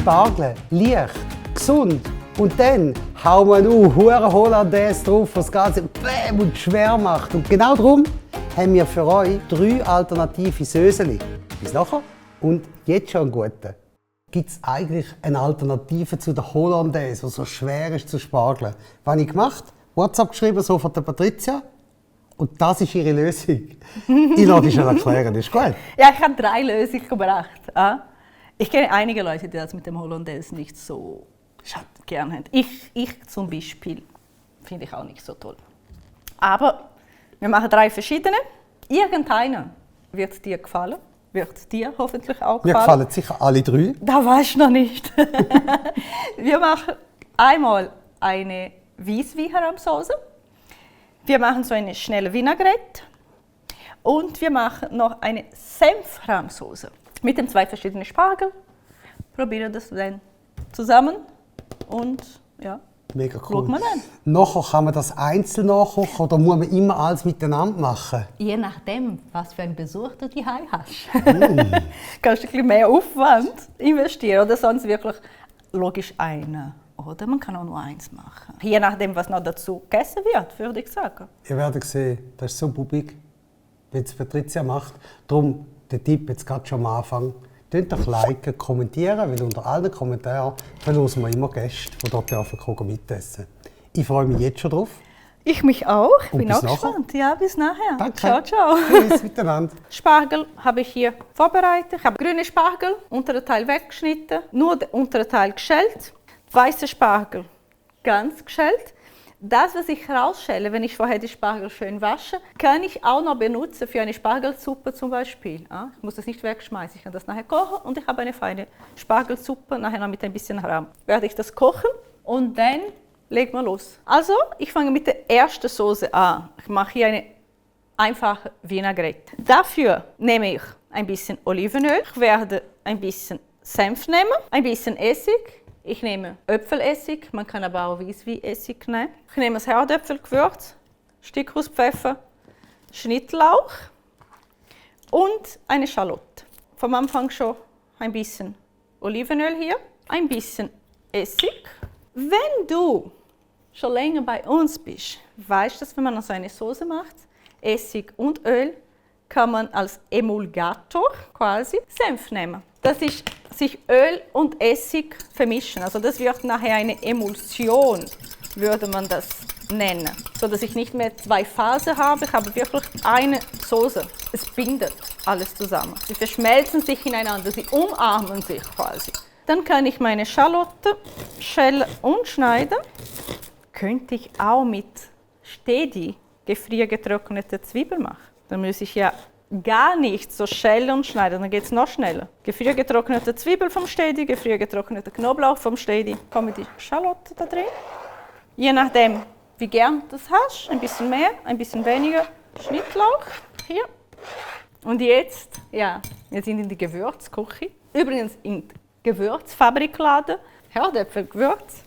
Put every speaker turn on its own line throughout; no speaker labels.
Spargel, leicht, gesund und dann hauen wir hure Hollandaise drauf, was das Ganze bäm und schwer macht. Und genau darum haben wir für euch 3 alternative Söseli. Bis nachher und jetzt schon einen guten. Gibt es eigentlich eine Alternative zu der Hollandaise, die so schwer ist zu Spargeln? Was habe ich gemacht? WhatsApp geschrieben, so von der Patricia. Und das ist ihre Lösung. Ich lasse dich schon erklären, ist gut?
Ja, ich habe 3 Lösungen gebracht. Ich kenne einige Leute, die das mit dem Hollandaise nicht so gerne haben. Ich zum Beispiel finde ich auch nicht so toll. Aber wir machen 3 verschiedene. Irgendeiner wird dir gefallen. Wird dir hoffentlich auch gefallen.
Mir gefallen sicher alle 3.
Da weißt du noch nicht. Wir machen einmal eine Weisswein-Rahmsauce. Wir machen so eine schnelle Vinaigrette. Und wir machen noch eine Senf-Rahmsauce. Mit den 2 verschiedenen Spargel. Probieren das dann zusammen. Und ja.
Mega cool.
Schaut man dann.
Nachher kann man das einzeln nachkochen oder muss man immer alles miteinander machen?
Je nachdem, was für einen Besuch du daheim hast. Kannst du ein bisschen mehr Aufwand investieren oder sonst wirklich logisch einen. Oder man kann auch nur eins machen. Je nachdem, was noch dazu gegessen wird, würde ich sagen.
Ihr werdet sehen, das ist so bubig, wie es Patricia macht. Darum der Tipp jetzt gerade schon am Anfang. Könnt doch liken, kommentieren, weil unter allen Kommentaren verlosen wir immer Gäste, die dort mitessen. Ich freue mich jetzt schon drauf.
Ich mich auch. Ich bin auch gespannt. Ja, bis nachher.
Danke.
Ciao, ciao.
Tschüss miteinander.
Spargel habe ich hier vorbereitet. Ich habe grüne Spargel, unteren Teil weggeschnitten, nur den unteren Teil geschält. Weiße Spargel, ganz geschält. Das, was ich rausschäle, wenn ich vorher die Spargel schön wasche, kann ich auch noch benutzen für eine Spargelsuppe zum Beispiel. Ich muss das nicht wegschmeißen, ich kann das nachher kochen und ich habe eine feine Spargelsuppe, nachher noch mit ein bisschen Rahm. Werde ich das kochen und dann legen wir los. Also, ich fange mit der ersten Soße an. Ich mache hier eine einfache Vinaigrette. Dafür nehme ich ein bisschen Olivenöl, ich werde ein bisschen Senf nehmen, ein bisschen Essig. Ich nehme Äpfelessig, man kann aber auch Weissweinessig nehmen. Ich nehme das Herdöpfelgewürz, Stückauspfeffer, Schnittlauch und eine Schalotte. Vom Anfang schon ein bisschen Olivenöl hier, ein bisschen Essig. Wenn du schon länger bei uns bist, weißt du, dass wenn man so eine Soße macht, Essig und Öl, kann man als Emulgator quasi Senf nehmen. Das ist sich Öl und Essig vermischen. Also das wird nachher eine Emulsion, würde man das nennen. So dass ich nicht mehr 2 Phasen habe, ich habe wirklich eine Soße. Es bindet alles zusammen. Sie verschmelzen sich ineinander, sie umarmen sich quasi. Dann kann ich meine Schalotte schälen und schneiden. Könnte ich auch mit Stedi gefriergetrocknete Zwiebeln machen. Dann muss ich ja gar nicht so schälen und schneiden, dann geht es noch schneller. Gefriergetrocknete Zwiebel vom Stedi, gefriergetrocknete Knoblauch vom Stedi. Kommen die Schalotte da drin. Je nachdem, wie gern du das hast, ein bisschen mehr, ein bisschen weniger Schnittlauch hier. Und jetzt, ja, wir sind in die Gewürzküche. Übrigens in Gewürzfabrikladen, Herdöpfelgewürz.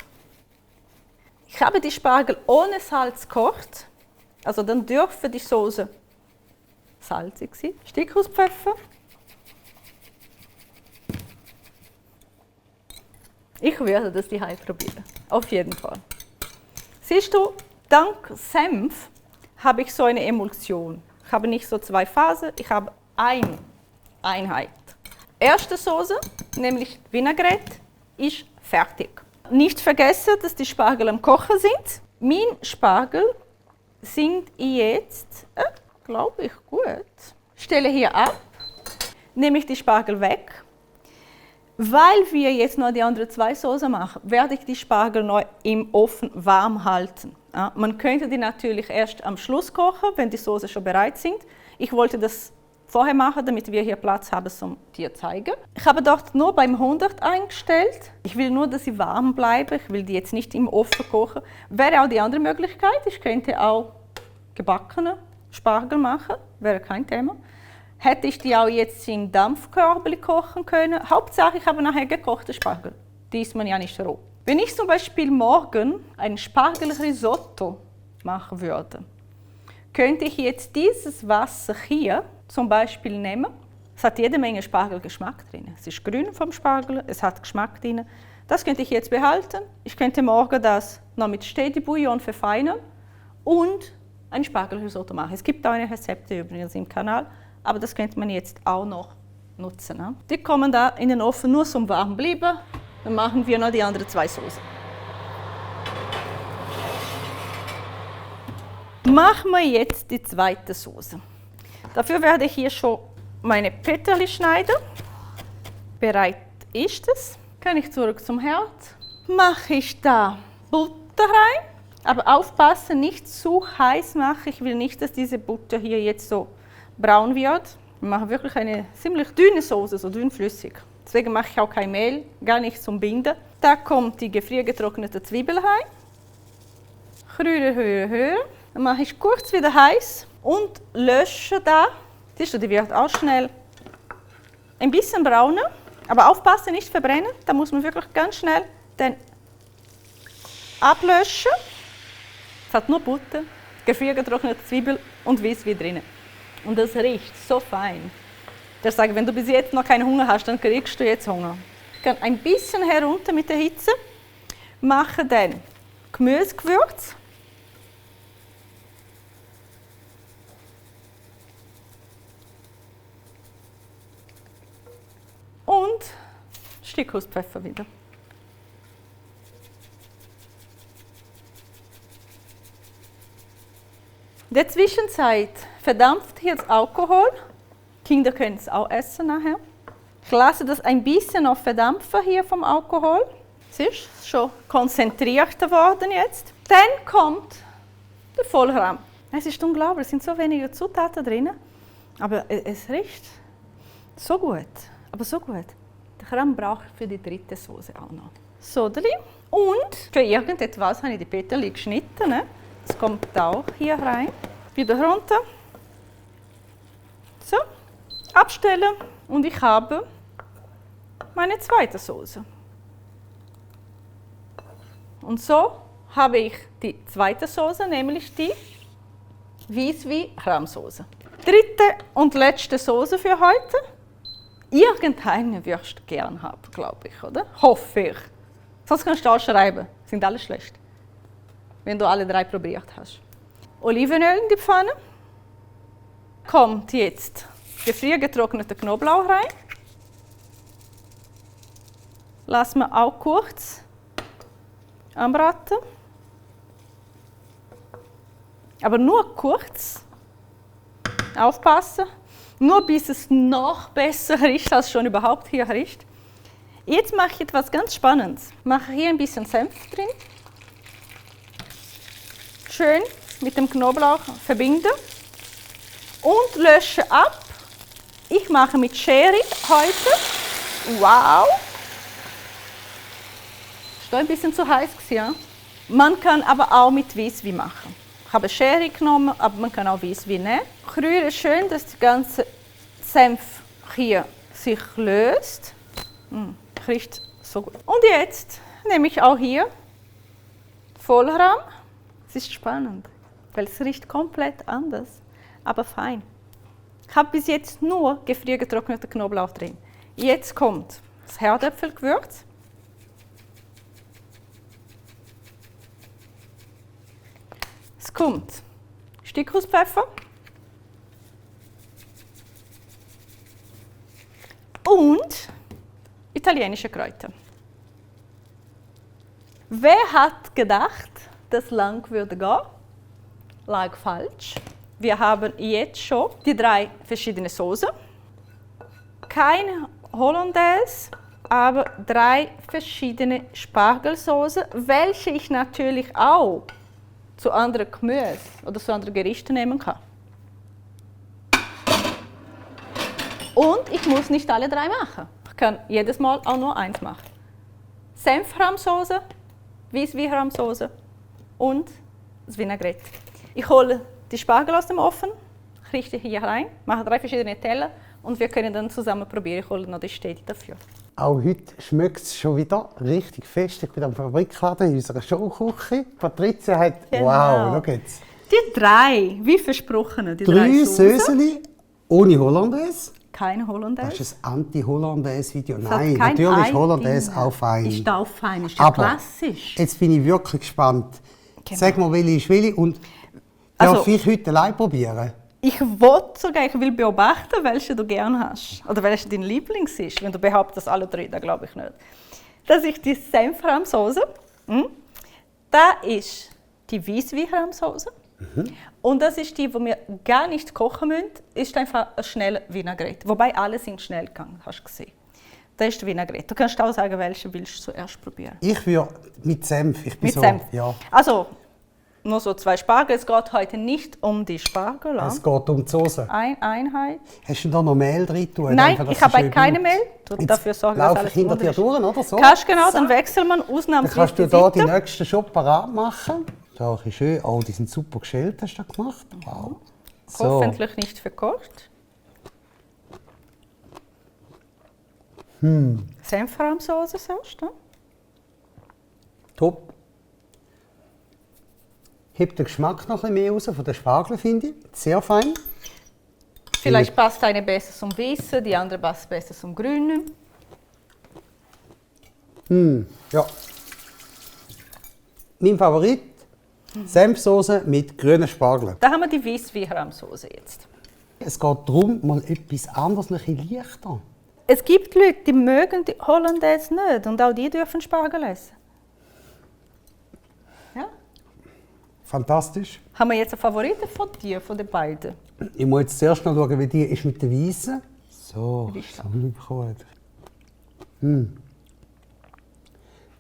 Ich habe die Spargel ohne Salz gekocht, also dann dürfte die Soße salzig sein. Stückauspfeffer. Ich werde das daheim probieren. Auf jeden Fall. Siehst du, dank Senf habe ich so eine Emulsion. Ich habe nicht so 2 Phasen, ich habe eine Einheit. Erste Soße, nämlich Vinaigrette, ist fertig. Nicht vergessen, dass die Spargel am Kochen sind. Mein Spargel sind jetzt glaube ich, gut. Stelle hier ab, nehme ich die Spargel weg. Weil wir jetzt noch die anderen 2 Soßen machen, werde ich die Spargel noch im Ofen warm halten. Ja, man könnte die natürlich erst am Schluss kochen, wenn die Soßen schon bereit sind. Ich wollte das vorher machen, damit wir hier Platz haben, um dir zu zeigen. Ich habe dort nur beim 100 eingestellt. Ich will nur, dass sie warm bleiben. Ich will die jetzt nicht im Ofen kochen. Wäre auch die andere Möglichkeit. Ich könnte auch gebackene Spargel machen, wäre kein Thema. Hätte ich die auch jetzt im Dampfkörbchen kochen können. Hauptsache, ich habe nachher gekochte Spargel. Die isst man ja nicht roh. Wenn ich zum Beispiel morgen ein Spargelrisotto machen würde, könnte ich jetzt dieses Wasser hier zum Beispiel nehmen Es hat jede Menge Spargelgeschmack drin. Es ist grün vom Spargel, es hat Geschmack drin. Das könnte ich jetzt behalten. Ich könnte morgen das noch mit Steady Bouillon verfeinern und ein Spargelrisotto machen. Es gibt auch eine Rezepte übrigens im Kanal, aber das könnte man jetzt auch noch nutzen. Ne? Die kommen da in den Ofen nur zum warm bleiben. Dann machen wir noch die anderen 2 Soßen. Machen wir jetzt die zweite Soße. Dafür werde ich hier schon meine Peterli schneiden. Bereit ist es. Kann ich zurück zum Herd. Mache ich da Butter rein. Aber aufpassen, nicht zu heiß machen. Ich will nicht, dass diese Butter hier jetzt so braun wird. Wir machen wirklich eine ziemlich dünne Soße, so dünnflüssig. Deswegen mache ich auch kein Mehl, gar nicht zum Binden. Da kommt die gefriergetrocknete Zwiebel rein. Rühre, rühre, rühre. Dann mache ich kurz wieder heiß und lösche da. Siehst du, die wird auch schnell ein bisschen brauner. Aber aufpassen, nicht verbrennen. Da muss man wirklich ganz schnell den ablöschen. Es hat nur Butter, gefriergetrocknete Zwiebel und Weißwein drin. Und das riecht so fein. Ich sage, wenn du bis jetzt noch keinen Hunger hast, dann kriegst du jetzt Hunger. Ich kann ein bisschen herunter mit der Hitze. Mache dann Gemüsegewürz. Und Stückhauspfeffer wieder. In der Zwischenzeit verdampft hier das Alkohol. Kinder können es auch essen nachher. Ich lasse das ein bisschen noch verdampfen hier vom Alkohol. Es ist schon konzentriert geworden jetzt. Dann kommt der Vollrahm. Es ist unglaublich, es sind so wenige Zutaten drin, aber es riecht so gut. Aber so gut. Der Kram brauche ich für die dritte Soße auch noch. Sodeli. Und für irgendetwas habe ich die Peterli geschnitten. Ne? Das kommt auch hier rein. Wieder runter. So. Abstellen. Und ich habe meine zweite Soße. Und so habe ich die zweite Soße, nämlich die Weißwein-Rahmsoße. Dritte und letzte Soße für heute. Irgendeine wirst du gern haben, glaube ich, oder? Hoffe ich. Sonst kannst du auch schreiben, sind alle schlecht, wenn du alle 3 probiert hast. Olivenöl in die Pfanne. Kommt jetzt gefriergetrockneter Knoblauch rein. Lassen wir auch kurz anbraten. Aber nur kurz. Aufpassen. Nur bis es noch besser riecht, als schon überhaupt hier riecht. Jetzt mache ich etwas ganz Spannendes. Ich mache hier ein bisschen Senf drin. Schön mit dem Knoblauch verbinden. Und lösche ab. Ich mache mit Sherry heute. Wow! Ist doch ein bisschen zu heiß gewesen, ja? Man kann aber auch mit Weißwein machen. Ich habe Sherry genommen, aber man kann auch Weißwein nehmen. Ich rühre schön, dass der ganze Senf hier sich löst. Riecht so gut. Und jetzt nehme ich auch hier Vollrahm. Es ist spannend, weil es riecht komplett anders, aber fein. Ich habe bis jetzt nur gefriergetrockneten Knoblauch drin. Jetzt kommt das Herdöpfelgewürz. Es kommt Stückhauspfeffer. Und italienische Kräuter. Wer hat gedacht, dass lang würde gehen? Lag falsch. Wir haben jetzt schon die 3 verschiedene Soßen. Kein Hollandaise, aber 3 verschiedene Spargelsoßen, welche ich natürlich auch zu anderen Gemüse oder zu anderen Gerichten nehmen kann. Und ich muss nicht alle 3 machen. Ich kann jedes Mal auch nur 1 machen. Senfrahmsoße, Weißweinrahmsoße und das Vinaigrette. Ich hole die Spargel aus dem Ofen, richte hier rein, mache 3 verschiedene Teller und wir können dann zusammen probieren. Ich hole noch die Städte dafür.
Auch heute schmeckt es schon wieder richtig fest. Ich bin am Fabrikladen in unserer Showküche. Patricia hat,
genau.
Wow, schau jetzt.
Die 3, wie versprochen, die 3
3
Soßen.
Söseli ohne Hollandaise.
keine Hollandaise.
Das ist ein Anti-Hollandaise-Video.
Es hat
Nein,
kein
natürlich ist
Ei
Hollandaise
drin.
auch fein.
Ist auch fein, ist ja
Aber
klassisch.
jetzt bin ich wirklich gespannt.
Genau.
Sag mal, welche ist welche und
Also-
darf ich heute allein probieren?
Ich will beobachten, welche du gerne hast. Oder welche dein Lieblings ist. Wenn du behauptest, alle drei, dann glaube ich nicht. Das ist die Senfrahmsoße. Da ist die Weissweinrahmsoße. Und das ist die, die wir gar nicht kochen müssen. Ist einfach ein schneller Vinaigrette. Wobei alle sind schnell gegangen, hast du gesehen. Das ist die Vinaigrette. Du kannst auch sagen, welche willst du zuerst probieren.
Ich würde mit Senf. Ich bin
Mit
so,
Senf.
Ja.
Also, nur so 2 Spargel. Es geht heute nicht um die Spargel.
Es geht um die Soße.
Eine Einheit.
Hast du da noch Mehl drin?
Nein, ich habe keine Mehl. Du dafür sorgen, dass
laufe
alles
ich hinter dir
unten ist.
durch, oder so?
Kannst genau, dann
So.
wechseln wir
Dann
ausnahmsweise
kannst du
die
hier die
Seite.
nächsten schon parat machen. Da ist schön. Oh, die sind super geschält, hast du gemacht. Wow. So.
Hoffentlich nicht verkocht. Senfrahmsoße zuerst. Ne?
Top. Hebt den Geschmack noch ein bisschen mehr raus von den Spargel, finde ich. Sehr fein.
Vielleicht passt eine besser zum Weißen, die andere passt besser zum Grünen.
Ja. Mein Favorit, Senfsoße mit grünen Spargeln.
Da haben wir die Weissweinrahmsoße jetzt.
Es geht darum, mal etwas anderes, ein bisschen leichter.
Es gibt Leute, die mögen die Hollandaise nicht und auch die dürfen Spargel essen. Ja?
Fantastisch.
Haben wir jetzt einen Favoriten von dir, von den beiden?
Ich muss jetzt zuerst noch schauen, wie die ist mit den Weißen. So,
Wie ist
so gut.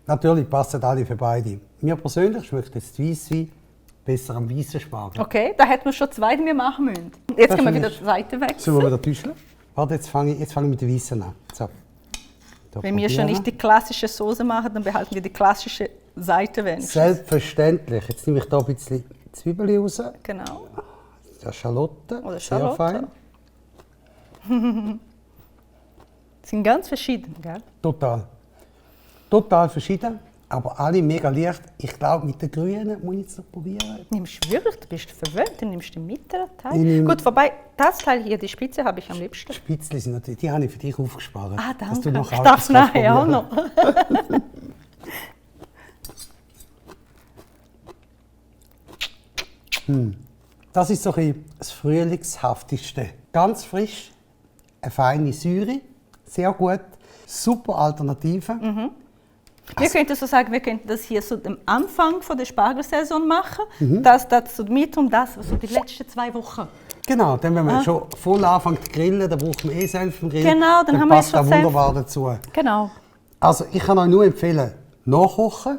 Natürlich passen alle für beide. Mir persönlich schmeckt jetzt die Weisswein besser am weißen Spargel.
Okay, da hätten wir schon 2, die wir machen müssen. Jetzt
Das
können wir
ist
wieder
nicht-
die Seite
Sollen wir
wechseln.
wieder täuschen? Warte, jetzt fange ich mit den Weißen an. So. Da
Wenn wir schon
probieren
nicht die klassische Soße machen, dann behalten wir die klassische Seite wenigstens.
Selbstverständlich. Jetzt nehme ich hier ein bisschen Zwiebeln raus.
Genau.
Ja, Schalotten.
Oder
Sehr
Schalotte.
fein.
Sind ganz verschieden, gell?
Total. Total verschieden, aber alle mega leicht. Ich glaube, mit den Grünen muss ich jetzt noch probieren.
Nimmst du wirklich, du bist verwöhnt, du nimmst den mittleren Teil.
Ich nehme-
Gut, wobei, das Teil hier, die Spitze, habe ich am liebsten.
Die Spitzli sind natürlich, die habe ich für dich aufgespart.
Ah,
dass
danke.
du noch
Ich
alles
darf es
kannst
nachher auch
probieren.
noch.
Das ist so ein bisschen das Frühlingshafteste. Ganz frisch, eine feine Säure, sehr gut, super Alternative.
Wir könnten so sagen, wir könnten das hier so am Anfang von der Spargelsaison machen.
Mhm.
Das so mit um das, so die letzten 2 Wochen.
Genau, dann wenn man schon voll anfängt zu grillen, dann braucht man Senf im Grill.
Genau, dann haben wir
passt
schon
das
Senf.
wunderbar dazu.
Genau.
Also ich kann euch nur empfehlen, nachkochen.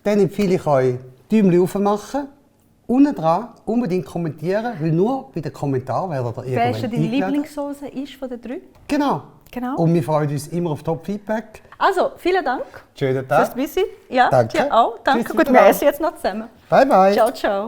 Dann empfehle ich euch, Däumchen rauf machen. Unten dran unbedingt kommentieren, weil nur bei den Kommentaren werdet ihr irgendwann
Welche deine
eingeladen.
Lieblingssoße ist von den 3?
Genau.
Genau.
Und wir freuen uns immer auf Top-Feedback.
Also, vielen Dank
Schönen
fürs
Tag.
Busy. Ja,
Danke.
dir auch. Danke.
Tschüss
Gut, wir
miteinander.
essen jetzt noch zusammen.
Bye, bye.
Ciao, ciao.